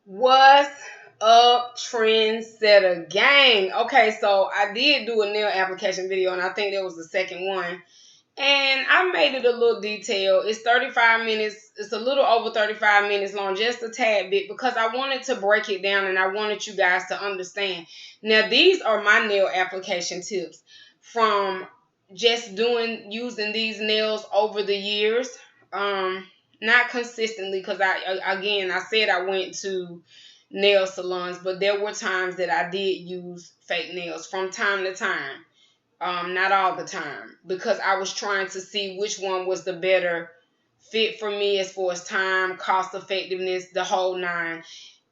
What's up, Trendsetter Gang? Okay, so I did do a nail application video, and I think that was the second one. And I made it a little detailed. It's 35 minutes. It's a little over 35 minutes long, just a tad bit, because I wanted to break it down and I wanted you guys to understand. Now, these are my nail application tips from just using these nails over the years. Not consistently, because I said I went to nail salons, but there were times that I did use fake nails from time to time. Not all the time, because I was trying to see which one was the better fit for me as far as time, cost effectiveness, the whole nine.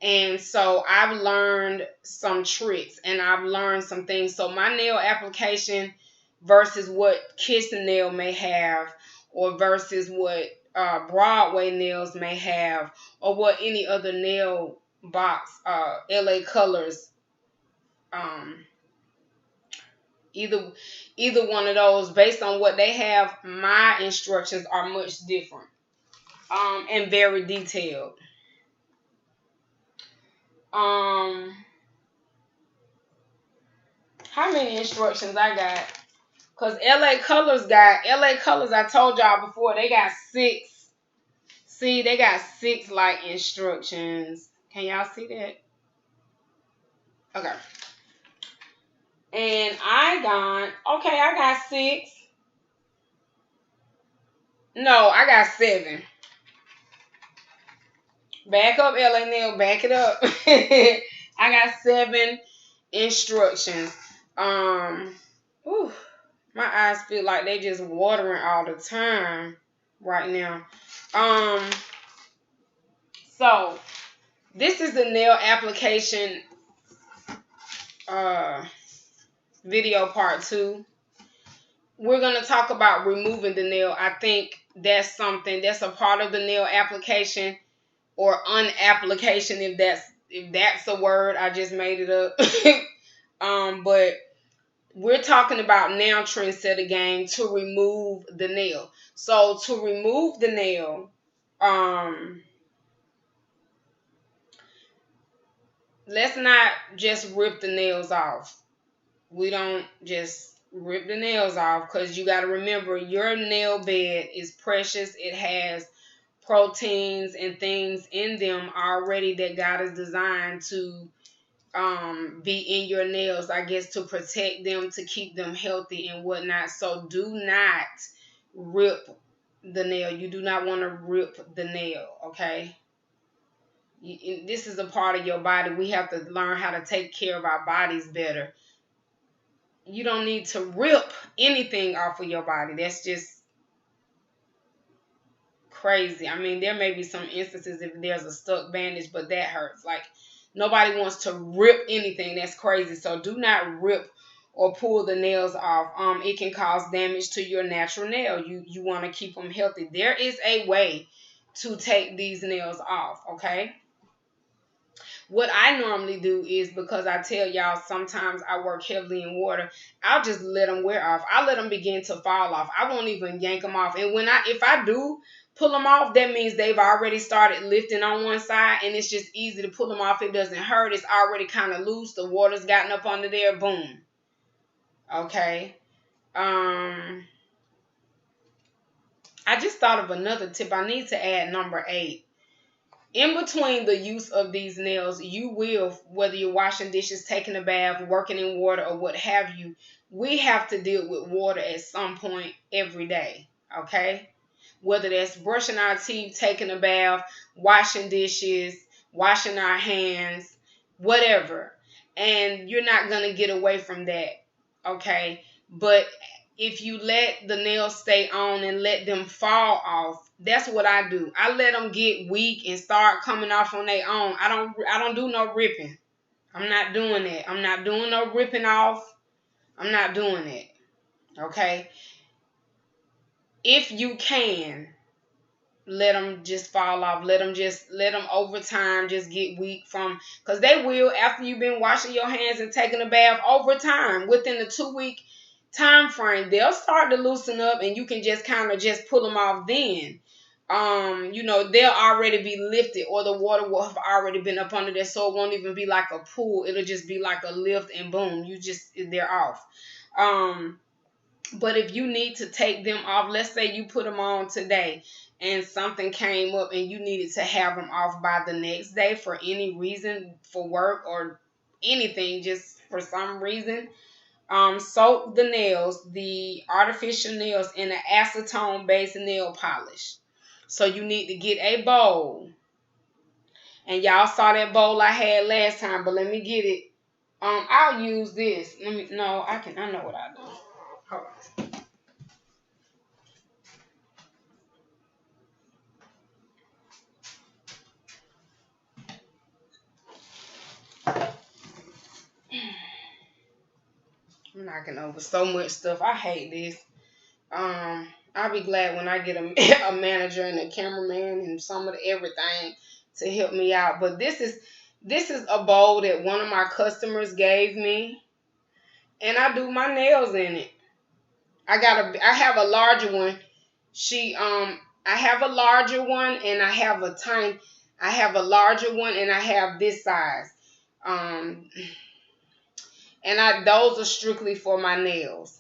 And so I've learned some tricks and I've learned some things. So my nail application versus what Kiss and Nail may have, or versus what Broadway nails may have, or what any other nail box, LA Colors, either one of those, based on what they have, my instructions are much different, and very detailed. How many instructions I got? Because LA Colors, I told y'all before, they got 6. See, they got 6 like instructions. Can y'all see that? Okay. And I got 6. No, I got 7. Back up, LA Nail, back it up. I got 7 instructions. Whew, my eyes feel like they just watering all the time right now. So this is the nail application video part 2. We're going to talk about removing the nail. I think that's a part of the nail application, or unapplication, if that's a word. I just made it up. But we're talking about now, Trendsetter Gang, to remove the nail. So to remove the nail, let's not just rip the nails off. We don't just rip the nails off, because you got to remember, your nail bed is precious. It has proteins and things in them already that God has designed to be in your nails, I guess, to protect them, to keep them healthy and whatnot. So do not rip the nail. You do not want to rip the nail, okay? This is a part of your body. We have to learn how to take care of our bodies better. You don't need to rip anything off of your body. That's just crazy. I mean, there may be some instances if there's a stuck bandage, but that hurts. Like, nobody wants to rip anything. That's crazy. So do not rip or pull the nails off. It can cause damage to your natural nail. You want to keep them healthy. There is a way to take these nails off, okay? What I normally do is, because I tell y'all sometimes I work heavily in water, I'll just let them wear off. I'll let them begin to fall off. I won't even yank them off. And if I do pull them off, that means they've already started lifting on one side, and it's just easy to pull them off. It doesn't hurt. It's already kind of loose. The water's gotten up under there. Boom. Okay. I just thought of another tip. I need to add number 8. In between the use of these nails, you will, whether you're washing dishes, taking a bath, working in water, or what have you, we have to deal with water at some point every day, okay? Whether that's brushing our teeth, taking a bath, washing dishes, washing our hands, whatever. And you're not going to get away from that, okay? But if you let the nails stay on and let them fall off, that's what I do. I let them get weak and start coming off on their own. I don't do no ripping. I'm not doing that. I'm not doing no ripping off. I'm not doing it. Okay? If you can, let them just fall off. Let them over time just get weak because they will, after you've been washing your hands and taking a bath, over time, within the 2-week time frame, they'll start to loosen up, and you can just kind of just pull them off then. you know, they'll already be lifted, or the water will have already been up under there, so it won't even be like a pool. It'll just be like a lift, and boom, they're off. But if you need to take them off, let's say you put them on today and something came up and you needed to have them off by the next day for any reason, for work or anything, just for some reason, soak the nails, the artificial nails, in an acetone based nail polish. So you need to get a bowl. And y'all saw that bowl I had last time, but let me get it. I'll use this. I know what I do. Hold on. I'm knocking over so much stuff. I hate this. I'll be glad when I get a manager and a cameraman and some of everything to help me out. But this is a bowl that one of my customers gave me, and I do my nails in it. I have a larger one. I have a larger one, and I have a larger one, and I have this size. And those are strictly for my nails.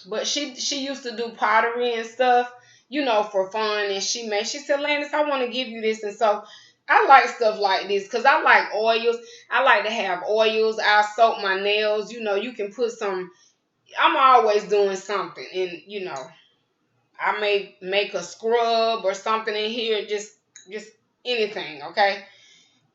But she used to do pottery and stuff, you know, for fun. And she said, Landis, I want to give you this. And so I like stuff like this because I like oils. I like to have oils. I soak my nails. You know, you can put some. I'm always doing something. And, you know, I may make a scrub or something in here. Just anything, okay?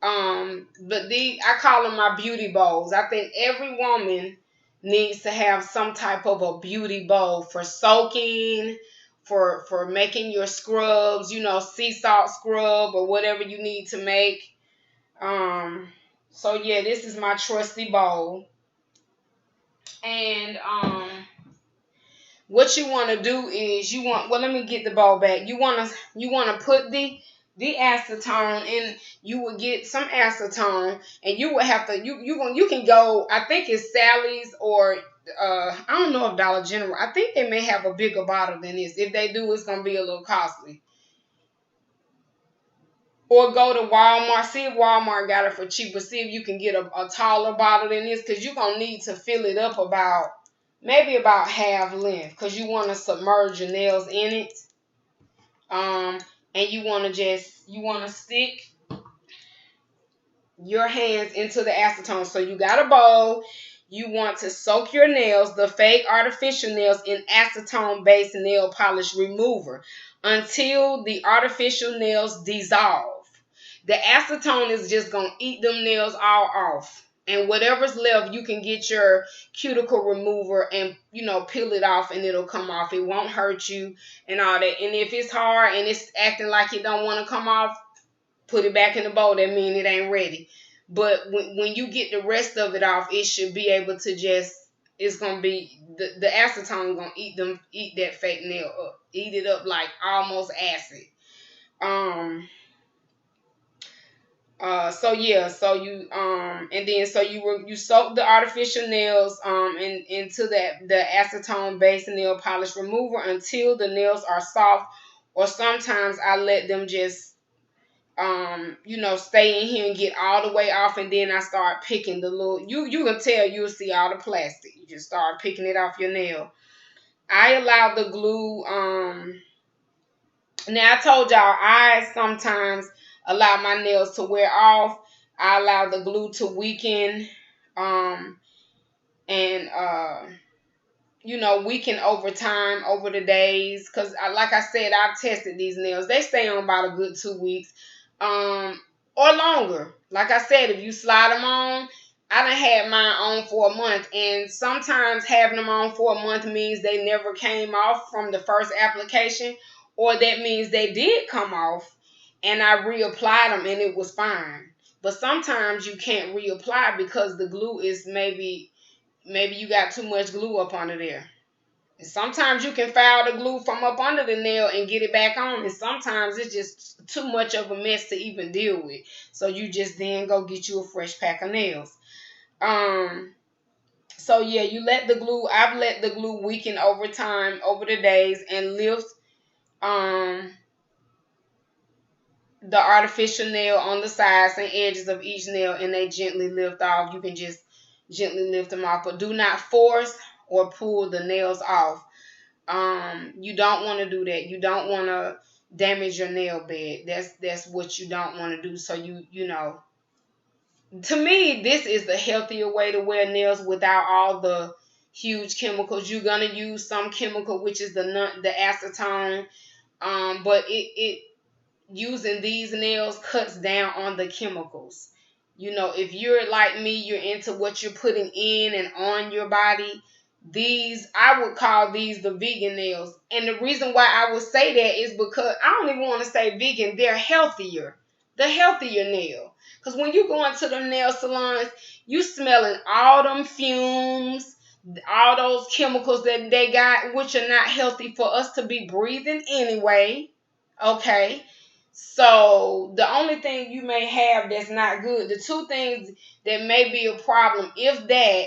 But I call them my beauty bowls. I think every woman needs to have some type of a beauty bowl for soaking, for making your scrubs, you know, sea salt scrub or whatever you need to make. So yeah, this is my trusty bowl. And what you want to do is let me get the bowl back. You want to put the acetone in. You will get some acetone, and you will have to you can go, I think it's Sally's, or I don't know if Dollar General. I think they may have a bigger bottle than this. If they do, it's gonna be a little costly. Or go to Walmart. See if Walmart got it for cheaper. See if you can get a taller bottle than this, because you're gonna need to fill it up maybe about half length, because you want to submerge your nails in it. And you want to stick your hands into the acetone. So you got a bowl. You want to soak your nails, the fake artificial nails, in acetone-based nail polish remover until the artificial nails dissolve. The acetone is just going to eat them nails all off. And whatever's left, you can get your cuticle remover and, you know, peel it off, and it'll come off. It won't hurt you and all that. And if it's hard and it's acting like it don't want to come off, put it back in the bowl. That means it ain't ready. But when you get the rest of it off, it should be able to it's going to be, the acetone going to eat that fake nail up. Eat it up like almost acid. So you soak the artificial nails into the acetone based nail polish remover until the nails are soft, or sometimes I let them just stay in here and get all the way off, and then I start picking the little, you can tell, you'll see all the plastic. You just start picking it off your nail. I allow the glue, now I told y'all I sometimes allow my nails to wear off. I allow the glue to weaken, weaken over time, over the days. Because like I said, I've tested these nails. They stay on about a good 2 weeks, or longer. Like I said, if you slide them on, I done had mine on for a month. And sometimes having them on for a month means they never came off from the first application, or that means they did come off and I reapplied them and it was fine. But sometimes you can't reapply because the glue is maybe you got too much glue up under there. And sometimes you can file the glue from up under the nail and get it back on, and sometimes it's just too much of a mess to even deal with. So you just then go get you a fresh pack of nails. So yeah, you let the glue. I've let the glue weaken over time, over the days, and lift um the artificial nail on the sides and edges of each nail, and they gently lift off. You can just gently lift them off, but do not force or pull the nails off. You don't want to do that. You don't want to damage your nail bed. That's what you don't want to do. So you know, to me, this is the healthier way to wear nails without all the huge chemicals. You're gonna use some chemical, which is the acetone, but it using these nails cuts down on the chemicals. You know, if you're like me, you're into what you're putting in and on your body. These, I would call these the vegan nails. And the reason why I would say that is because I don't even want to say vegan, they're healthier. The healthier nail. Because when you go into the nail salons, you smelling all them fumes, all those chemicals that they got, which are not healthy for us to be breathing anyway. Okay. So the only thing you may have that's not good, the two things that may be a problem, if that,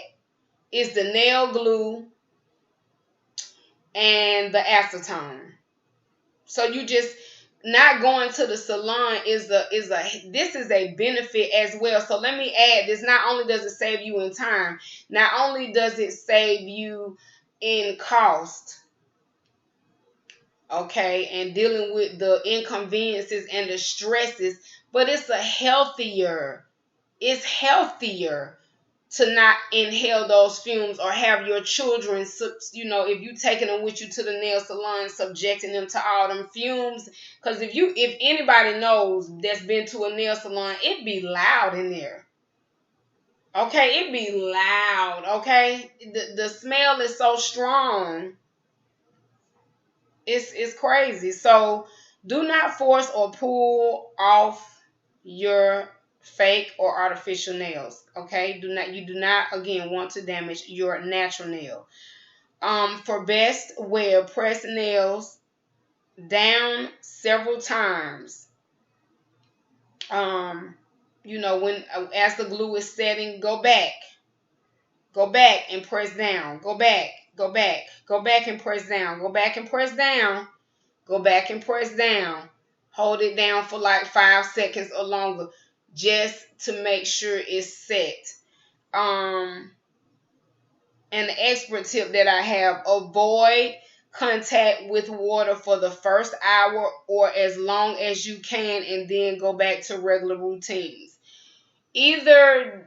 is the nail glue and the acetone. So you just not going to the salon this is a benefit as well. So let me add this. Not only does it save you in time, not only does it save you in cost, okay, and dealing with the inconveniences and the stresses, but it's healthier to not inhale those fumes or have your children, you know, if you taking them with you to the nail salon, subjecting them to all them fumes. Because if anybody knows that's been to a nail salon, it be loud in there. Okay, it be loud. Okay, the smell is so strong. It's crazy. So do not force or pull off your fake or artificial nails. Okay, you do not again want to damage your natural nail. For best wear, press nails down several times. You know, when as the glue is setting, go back and press down. Go back and press down. Go back and press down. Go back and press down. Hold it down for like 5 seconds or longer, just to make sure it's set. And the expert tip that I have: avoid contact with water for the first hour or as long as you can, and then go back to regular routines. Either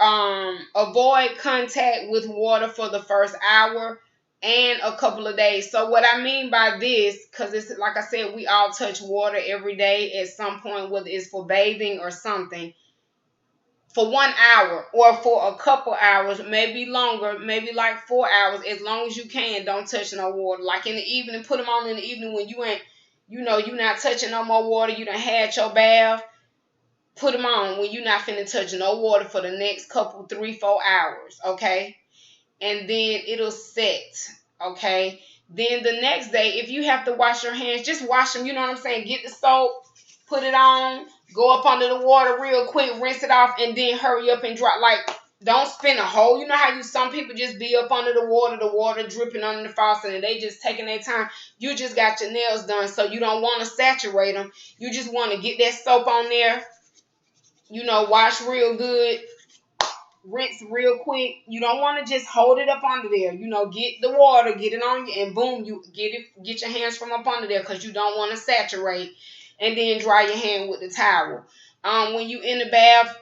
avoid contact with water for the first hour and a couple of days. So what I mean by this, because it's like I said, we all touch water every day at some point, whether it's for bathing or something, for 1 hour or for a couple hours, maybe longer, maybe like 4 hours, as long as you can. Don't touch no water. Like in the evening, put them on in the evening when you ain't, you know, you not touching no more water. You done had your bath. Put them on when you're not finna touch no water for the next couple, 3-4 hours, okay? And then it'll set, okay? Then the next day, if you have to wash your hands, just wash them, you know what I'm saying? Get the soap, put it on, go up under the water real quick, rinse it off, and then hurry up and dry. Like, don't spin a hole. You know how some people just be up under the water dripping under the faucet, and they just taking their time. You just got your nails done, so you don't want to saturate them. You just want to get that soap on there. You know, wash real good, rinse real quick. You don't want to just hold it up under there. You know, get the water, get it on you, and boom, you get your hands from up under there, because you don't want to saturate. And then dry your hand with the towel. When you in the bath,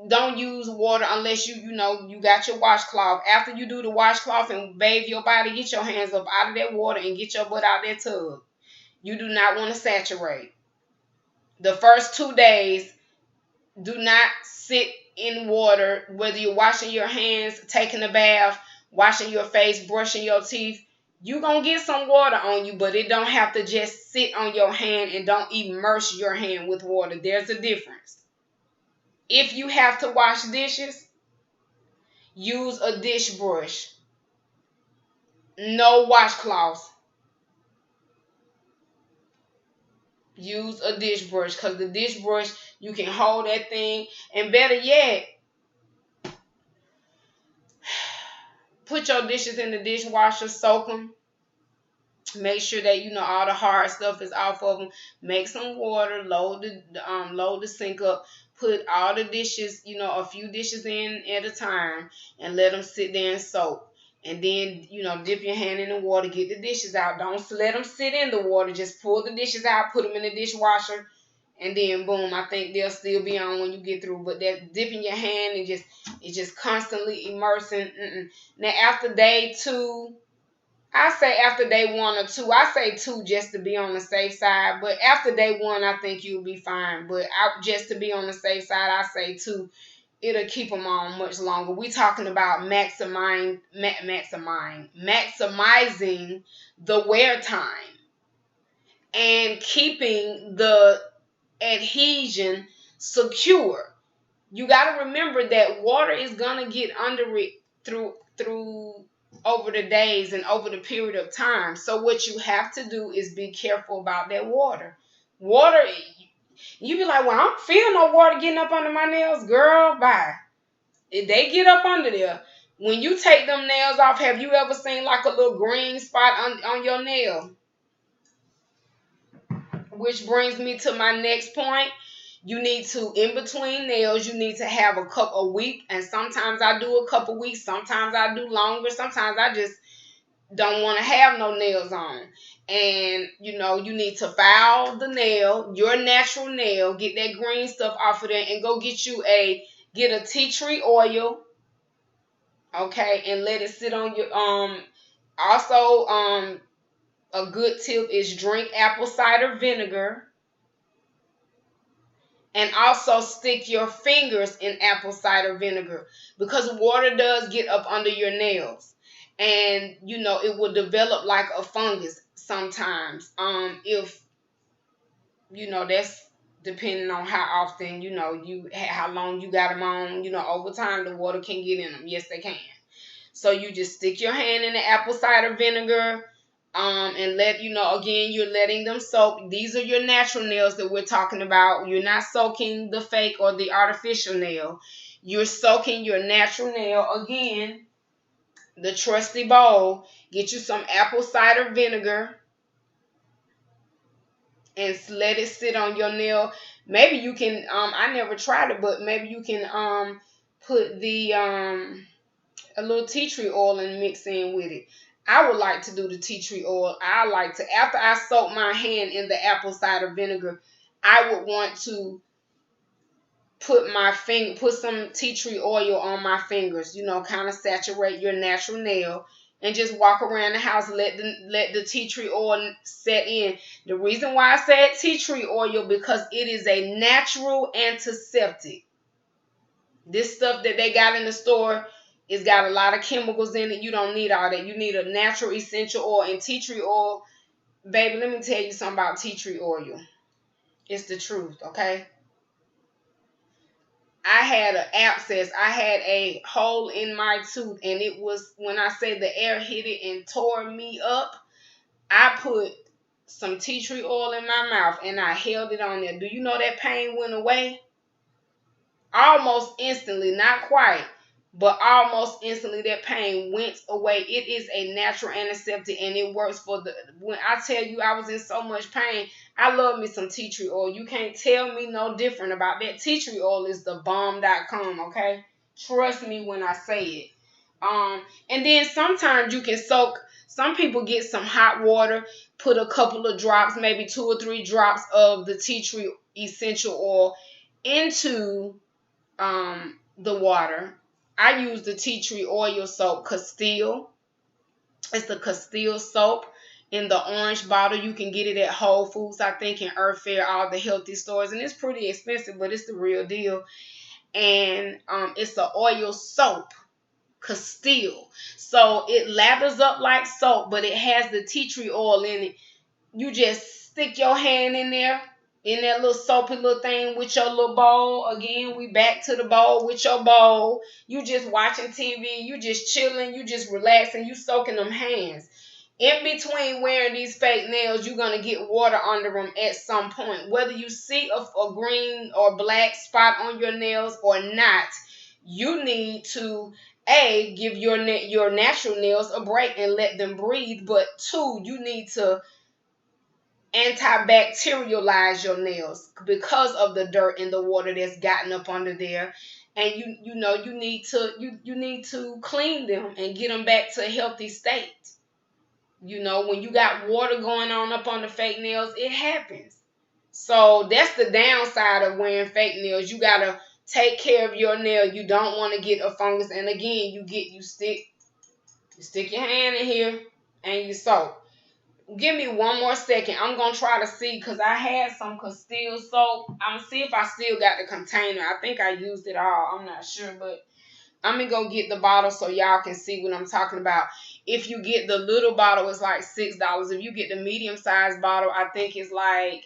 don't use water unless you know you got your washcloth. After you do the washcloth and bathe your body, get your hands up out of that water and get your butt out of that tub. You do not want to saturate. The first 2 days, do not sit in water, whether you're washing your hands, taking a bath, washing your face, brushing your teeth. You're going to get some water on you, but it don't have to just sit on your hand, and don't immerse your hand with water. There's a difference. If you have to wash dishes, use a dish brush. No washcloths. Use a dish brush, because the dish brush, you can hold that thing. And better yet, Put your dishes in the dishwasher, soak them. Make sure that all the hard stuff is off of them. Make some water, load the sink up. Put all the dishes, a few dishes in at a time, and let them sit there and soak. And then dip your hand in the water, get the dishes out. Don't let them sit in the water. Just pull the dishes out, put them in the dishwasher, and then boom. I think they'll still be on when you get through. But that dipping your hand and just constantly immersing. Now after day 2. I say after day 1 or 2. I say 2 just to be on the safe side. But after day 1, I think you'll be fine. But just to be on the safe side, I say 2. It'll keep them on much longer. We talking about maximizing the wear time and keeping the adhesion secure. You got to remember that water is gonna get under it through over the days and over the period of time. So what you have to do is be careful about that water. Water, you be like, well, I don't feel no water getting up under my nails, girl. Bye. If they get up under there, when you take them nails off, have you ever seen like a little green spot on your nail? Which brings me to my next point. You need to, in between nails, you need to have a week, and sometimes I do a couple weeks, sometimes I do longer, sometimes I just don't want to have no nails on. And you need to file the nail, your natural nail, get that green stuff off of there, and go get a tea tree oil, okay, and let it sit on your also a good tip is drink apple cider vinegar. And also stick your fingers in apple cider vinegar, because water does get up under your nails, and it will develop like a fungus sometimes. If that's depending on how often how long you got them on. Over time the water can get in them. Yes, they can. So you just stick your hand in the apple cider vinegar. And again, you're letting them soak. These are your natural nails that we're talking about. You're not soaking the fake or the artificial nail. You're soaking your natural nail. Again, the trusty bowl. Get you some apple cider vinegar and let it sit on your nail. Maybe you can, I never tried it, but maybe you can put a little tea tree oil and mix in with it. I would like to do the tea tree oil. After I soak my hand in the apple cider vinegar, I would want to put some tea tree oil on my fingers, kind of saturate your natural nail, and just walk around the house, let the tea tree oil set in. The reason why I said tea tree oil, because it is a natural antiseptic. This stuff that they got in the store, it's got a lot of chemicals in it. You don't need all that. You need a natural essential oil. And tea tree oil, baby, let me tell you something about tea tree oil. It's the truth, okay? I had an abscess. I had a hole in my tooth, and it was, when I say the air hit it and tore me up, I put some tea tree oil in my mouth, and I held it on there. Do you know that pain went away? Almost instantly, not quite, but almost instantly that pain went away. It is a natural antiseptic, and it works when I tell you I was in so much pain, I love me some tea tree oil. You can't tell me no different about that. Tea tree oil is the bomb.com, okay? Trust me when I say it. And then sometimes you can soak, some people get some hot water, put a couple of drops, maybe 2 or 3 drops of the tea tree essential oil into the water. I use the tea tree oil soap, Castile. It's the Castile soap in the orange bottle. You can get it at Whole Foods, I think, in Earth Fare, all the healthy stores, and it's pretty expensive, but it's the real deal. And it's the oil soap, Castile. So it lathers up like soap, but it has the tea tree oil in it. You just stick your hand in there, in that little soapy little thing with your little bowl. Again, we back to the bowl with your bowl. You just watching TV. You just chilling. You just relaxing. You soaking them hands. In between wearing these fake nails, you're going to get water under them at some point. Whether you see a green or black spot on your nails or not, you need to A, give your natural nails a break and let them breathe. But two, you need to antibacterialize your nails because of the dirt and the water that's gotten up under there. And you need to clean them and get them back to a healthy state. When you got water going on up on the fake nails, it happens. So that's the downside of wearing fake nails. You gotta take care of your nail. You don't want to get a fungus. And again, you stick your hand in here and you soak. Give me one more second. I'm gonna try to see, because I had some Castile soap. I'm gonna see if I still got the container. I think I used it all. I'm not sure, but I'm gonna go get the bottle so y'all can see what I'm talking about. If you get the little bottle, it's like $6. If you get the medium sized bottle, I think it's like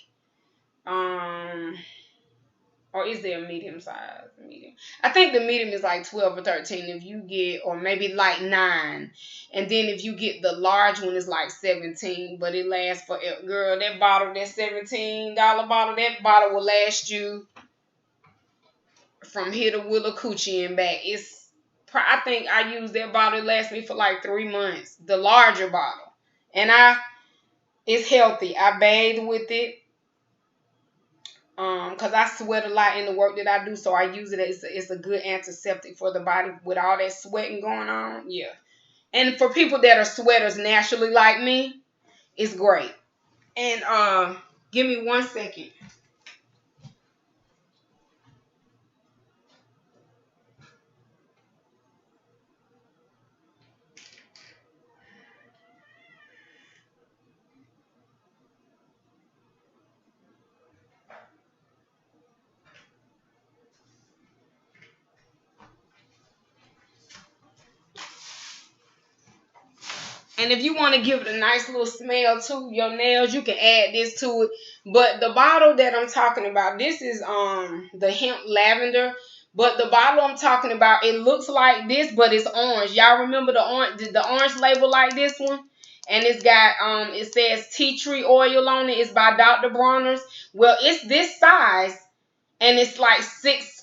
or is there a medium size? Medium. I think the medium is like 12 or 13 if you get, or maybe like 9. And then if you get the large one, it's like 17, but it lasts for, girl, that bottle, that $17 bottle, that bottle will last you from here to Willacoochee and back. I think I used that bottle, it lasts me for like 3 months, the larger bottle. And it's healthy. I bathe with it. Because I sweat a lot in the work that I do, so I use it as it's a good antiseptic for the body with all that sweating going on. Yeah. And for people that are sweaters naturally like me, it's great. And give me one second. And if you want to give it a nice little smell to your nails, you can add this to it. But the bottle that I'm talking about, this is the hemp lavender. But the bottle I'm talking about, it looks like this, but it's orange. Y'all remember the orange label like this one? And it's got it says tea tree oil on it. It's by Dr. Bronner's. Well, it's this size, and it's like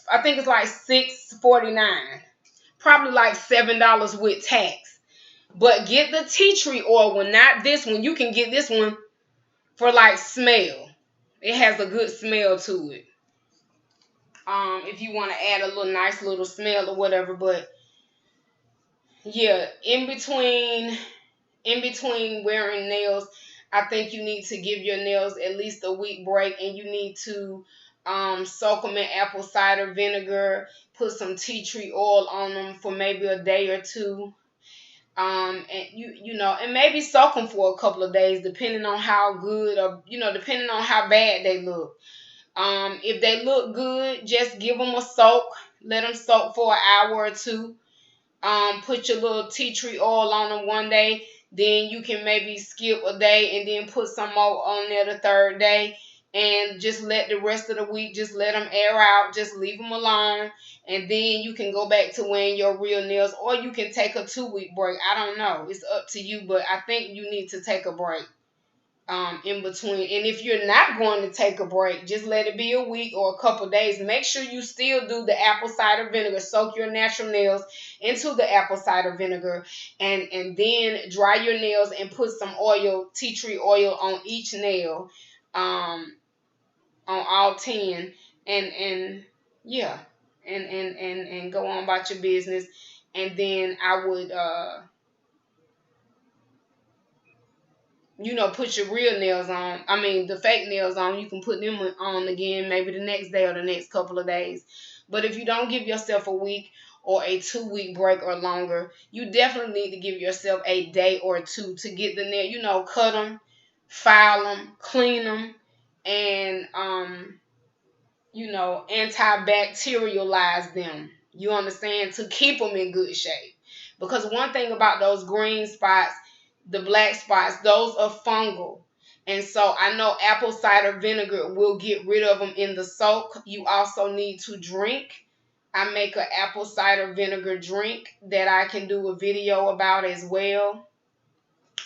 I think it's like $6.49. Probably like $7 with tax. But get the tea tree oil one, not this one. You can get this one for like smell. It has a good smell to it. If you want to add a little nice little smell or whatever. But yeah, in between wearing nails, I think you need to give your nails at least a week break, and you need to soak them in apple cider vinegar, put some tea tree oil on them for maybe a day or two. And and maybe soak them for a couple of days, depending on how good, or depending on how bad they look. If they look good, just give them a soak. Let them soak for an hour or two. Put your little tea tree oil on them one day. Then you can maybe skip a day and then put some more on there the third day. And just let the rest of the week, just let them air out. Just leave them alone. And then you can go back to wearing your real nails. Or you can take a 2-week break. I don't know. It's up to you. But I think you need to take a break in between. And if you're not going to take a break, just let it be a week or a couple days. Make sure you still do the apple cider vinegar. Soak your natural nails into the apple cider vinegar, and then dry your nails and put some oil, tea tree oil, on each nail, on all 10, and yeah, and go on about your business. And then I would put your real nails on. I mean, the fake nails on. You can put them on again maybe the next day or the next couple of days. But if you don't give yourself a week or a 2-week break or longer, you definitely need to give yourself a day or two to get the nail, cut them, file them, clean them, and, antibacterialize them. You understand? To keep them in good shape. Because one thing about those green spots, the black spots, those are fungal. And so I know apple cider vinegar will get rid of them in the soak. You also need to drink. I make an apple cider vinegar drink that I can do a video about as well.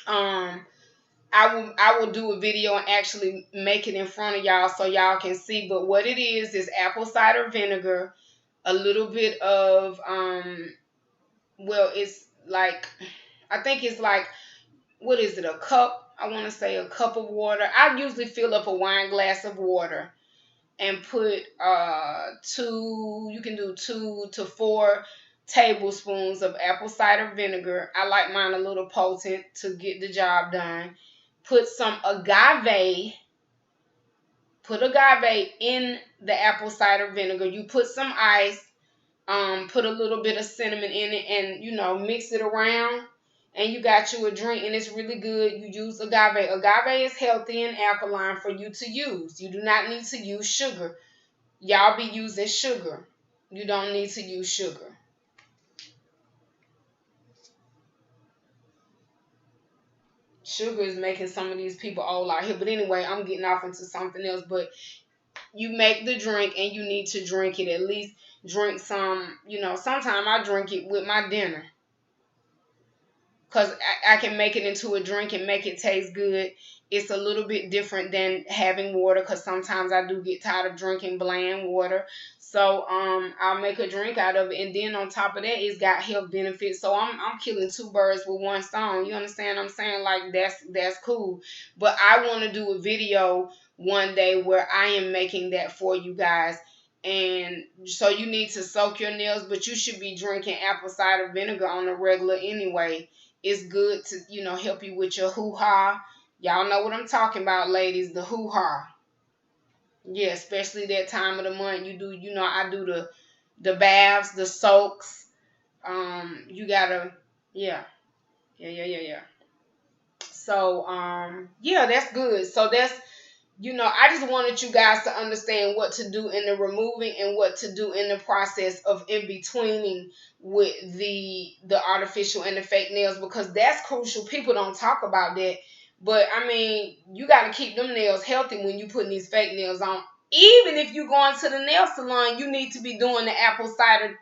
I will do a video and actually make it in front of y'all so y'all can see. But what it is apple cider vinegar, a little bit of well, it's like, I think it's like, what is it, a cup? I want to say a cup of water. I usually fill up a wine glass of water and put you can do 2 to 4 tablespoons of apple cider vinegar. I like mine a little potent to get the job done. Put some agave. Put agave in the apple cider vinegar. You put some ice. Put a little bit of cinnamon in it, and mix it around, and you got you a drink, and it's really good. You use agave. Agave is healthy and alkaline for you to use. You do not need to use sugar. Y'all be using sugar. You don't need to use sugar. Sugar is making some of these people old out here. But anyway, I'm getting off into something else. But you make the drink, and you need to drink it. At least drink some, sometimes I drink it with my dinner. Because I can make it into a drink and make it taste good. It's a little bit different than having water, because sometimes I do get tired of drinking bland water. So I'll make a drink out of it, and then on top of that, it's got health benefits. So I'm killing 2 birds with 1 stone. You understand what I'm saying? Like, that's cool. But I want to do a video one day where I am making that for you guys. And so you need to soak your nails, but you should be drinking apple cider vinegar on a regular anyway. It's good to, help you with your hoo-ha. Y'all know what I'm talking about, ladies, the hoo-ha. Yeah, especially that time of the month. You do, I do the baths, the soaks. You gotta, yeah. So, yeah, that's good. So that's, I just wanted you guys to understand what to do in the removing and what to do in the process of in-betweening with the artificial and the fake nails, because that's crucial. People don't talk about that. But, I mean, you got to keep them nails healthy when you putting these fake nails on. Even if you're going to the nail salon, you need to be doing the apple cider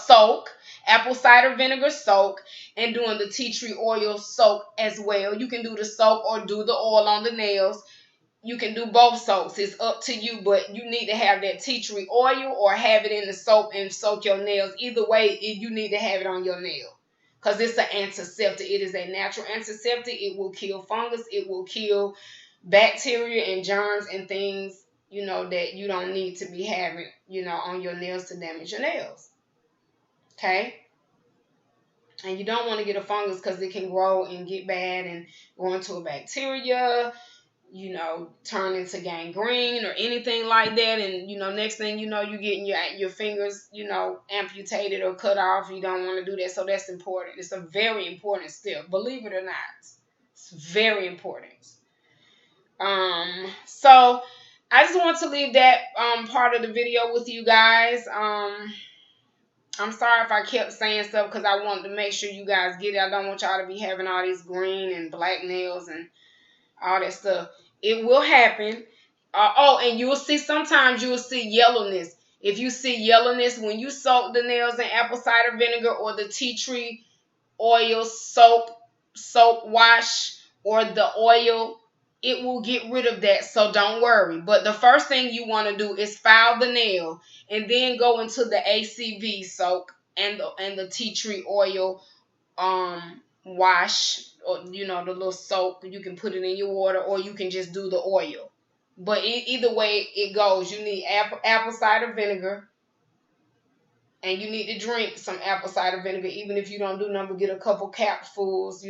soak, apple cider vinegar soak, and doing the tea tree oil soak as well. You can do the soak or do the oil on the nails. You can do both soaks. It's up to you, but you need to have that tea tree oil or have it in the soap and soak your nails. Either way, you need to have it on your nail, because it's an antiseptic. It is a natural antiseptic. It will kill fungus. It will kill bacteria and germs and things, that you don't need to be having, on your nails to damage your nails. Okay? And you don't want to get a fungus, because it can grow and get bad and go into a bacteria, turn into gangrene or anything like that. And, next thing you know, you're getting your fingers, amputated or cut off. You don't want to do that. So that's important. It's a very important step. Believe it or not. It's very important. So I just want to leave that part of the video with you guys. I'm sorry if I kept saying stuff, because I wanted to make sure you guys get it. I don't want y'all to be having all these green and black nails and all that stuff. It will happen. And you will see, sometimes you will see yellowness. If you see yellowness when you soak the nails in apple cider vinegar or the tea tree oil soap wash or the oil, it will get rid of that. So don't worry. But the first thing you want to do is file the nail, and then go into the ACV soak and the tea tree oil wash, or the little soap. You can put it in your water, or you can just do the oil. But either way it goes, you need apple cider vinegar, and you need to drink some apple cider vinegar. Even if you don't do nothing, get a couple capfuls,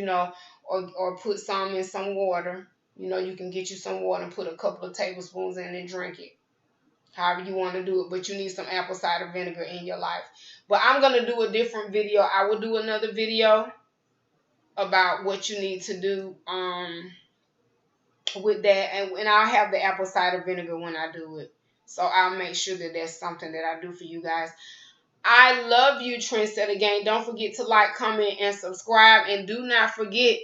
or put some in some water. You can get you some water and put a couple of tablespoons in and drink it. However you want to do it. But you need some apple cider vinegar in your life. But I'm going to do a different video. I will do another video about what you need to do with that. And I'll have the apple cider vinegar when I do it. So I'll make sure that that's something that I do for you guys. I love you, Trendsetta Gang. Don't forget to like, comment, and subscribe. And do not forget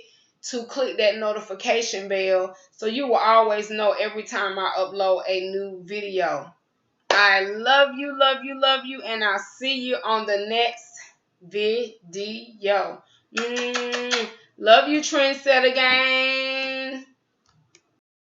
to click that notification bell so you will always know every time I upload a new video. I love you, and I'll see you on the next video. Love you, Trendsetta Gang.